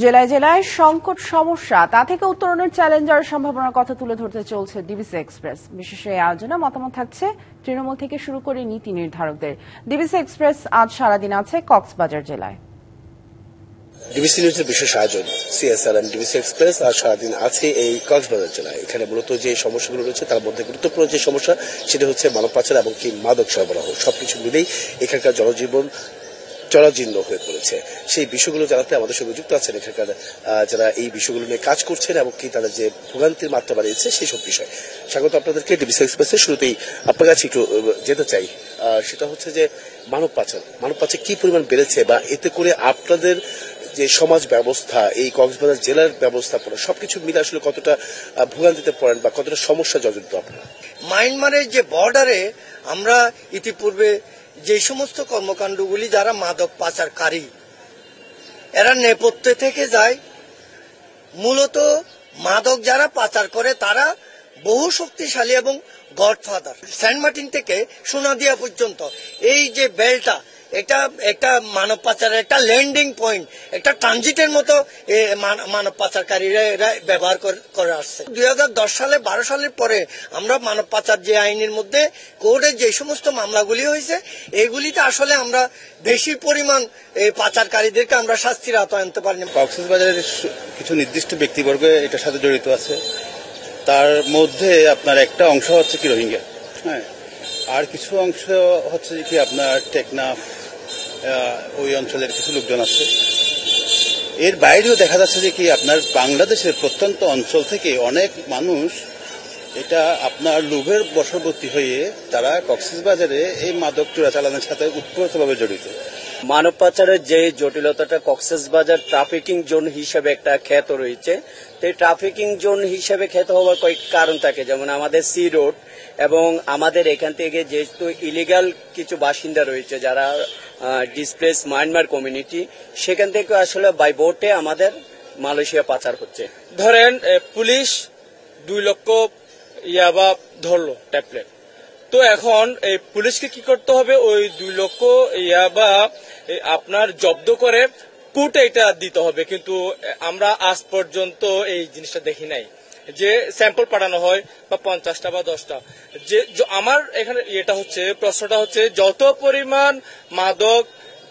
জেলায় জেলায় সংকট সমস্যা তা থেকে উত্তরণের চ্যালেঞ্জার সম্ভাবনার কথা তুলে ধরতে চলছে ডিবিসি এক্সপ্রেস। বিশেষ এই আয়োজনে মতামত থাকছে তৃণমূল থেকে শুরু করে নীতি নির্ধারকদের। ডিবিসি এক্সপ্রেস আজ সারাদিন আছে কক্সবাজার জেলায়। ডিবিসি নিউজের বিশেষ আয়োজন সিএসআরএম ডিবিসি এক্সপ্রেস আজ সারাদিন আছে এই কক্সবাজার জেলায়। এখানে মূলত যে সমস্যাগুলো রয়েছে তার মধ্যে গুরুত্বপূর্ণ যে সমস্যা সেটা হচ্ছে মানব পাচার এবং কি মাদক সরবরাহ। সবকিছু মিলেই এখানকার জনজীবন জরাজীর্ণ হয়ে পড়েছে। সেই বিষয়গুলো জানাতে আমাদের সঙ্গে যুক্ত আছেন এখানকার যারা এই বিষয়গুলো নিয়ে কাজ করছেন এবং কি তারা যে ভোগান্তির মাত্রা বাড়িয়েছে সেই সব বিষয়। স্বাগত আপনাদেরকে ডিবিসি এক্সপ্রেসের। শুরুতেই আপনার কাছে একটু যেতে চাই, সেটা হচ্ছে যে মানব পাচার কি পরিমাণ বেড়েছে বা এতে করে আপনাদের যে সমাজ ব্যবস্থা, এই কক্সবাজার জেলার ব্যবস্থাপনা সবকিছু মিলে আসলে কতটা ভোগান্তিতে পড়েন বা কতটা সমস্যা জর্জরিত আপনারা? মায়ানমারের যে বর্ডারে আমরা ইতিপূর্বে যে সমস্ত কর্মকাণ্ডগুলি যারা মাদক পাচারকারী এরা নেপথ্যে থেকে যায়, মূলত মাদক যারা পাচার করে তারা বহু শক্তিশালী এবং গডফাদার। সেন্ট মার্টিন থেকে সোনাদিয়া পর্যন্ত এই যে বেলটা, এটা একটা মানব পাচারের একটা ল্যান্ডিং পয়েন্ট, একটা ট্রানজিটের মতো মানব পাচারকারীরা এরা ব্যবহার করে আসছে। 2010 সালে 12 সালের পরে আমরা মানব পাচার যে আইনের মধ্যে কোর্টে যে সমস্ত মামলাগুলি হয়েছে এগুলিতে আসলে আমরা বেশি পরিমাণ এই পাচারকারীদেরকে আমরা শাস্তির আওতায় আনতে পারিনি। কক্সবাজারের কিছু নির্দিষ্ট ব্যক্তিবর্গ এটার সাথে জড়িত আছে। তার মধ্যে আপনার একটা অংশ হচ্ছে কি রোহিঙ্গা, হ্যাঁ, আর কিছু অংশ হচ্ছে কি আপনার টেকনাফ, ওই অঞ্চলের কিছু লোকজন আছে। এর বাইরেও দেখা যাচ্ছে যে কি আপনার বাংলাদেশের প্রত্যন্ত অঞ্চল থেকে অনেক মানুষ এটা আপনার লোভের বশবর্তী হয়ে তারা কক্সবাজারে এই মাদক চোরাচালানের সাথে উৎপত্তিভাবে জড়িত। মানব পাচারের যে জটিলতাটা কক্সবাজার ট্রাফিকিং জোন হিসেবে একটা খ্যাত রয়েছে, তো এই ট্রাফিকিং জোন হিসেবে খ্যাত হওয়ার কয়েক কারণ থাকে, যেমন আমাদের সি রোড এবং আমাদের এখান থেকে যেহেতু ইলিগাল কিছু বাসিন্দা রয়েছে যারা ডিসপ্লেস মায়ানমার কমিউনিটি, সেখান থেকে আসলে বাই বোটে আমাদের মালয়েশিয়া পাচার হচ্ছে। ধরেন পুলিশ 2 লক্ষ ইয়াবা ধরলো ট্যাবলেট, তো এখন এই পুলিশকে কি করতে হবে, ওই 2 লক্ষ ইয়াবা আপনার জব্দ করে কোর্টে এটা দিতে হবে। কিন্তু আমরা আজ পর্যন্ত এই জিনিসটা দেখি নাই যে স্যাম্পল পাঠানো হয় বা 50টা বা 10টা। যে আমার এখানে এটা হচ্ছে প্রশ্নটা হচ্ছে যত পরিমাণ মাদক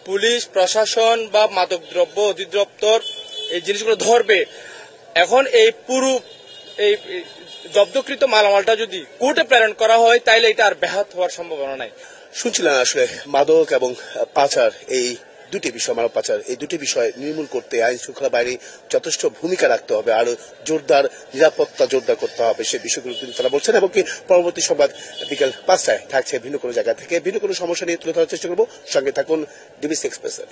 পুলিশ প্রশাসন বা মাদক দ্রব্য অধিদপ্তর এই জিনিসগুলো ধরবে, এখন এই পুরো এই জব্দকৃত মালামালটা যদি কোর্টে প্রেরণ করা হয় তাইলে এটা আর ব্যাহত হওয়ার সম্ভাবনা নাই। শুনছিলেন আসলে মাদক এবং পাচার, এই দুটি বিষয়, মানব পাচার, এই দুটি বিষয় নির্মূল করতে আইন শৃঙ্খলা বাহিনী যথেষ্ট ভূমিকা রাখতে হবে, আরো জোরদার নিরাপত্তা জোরদার করতে হবে, সেই বিষয়গুলো কিন্তু তারা বলছেন। এবং কি পরবর্তী সংবাদ বিকেল 5টায় থাকছে ভিন্ন কোনো জায়গা থেকে ভিন্ন কোনো সমস্যা নিয়ে তুলে ধরার চেষ্টা করবো। সঙ্গে থাকুন ডিবিসি এক্সপ্রেসের।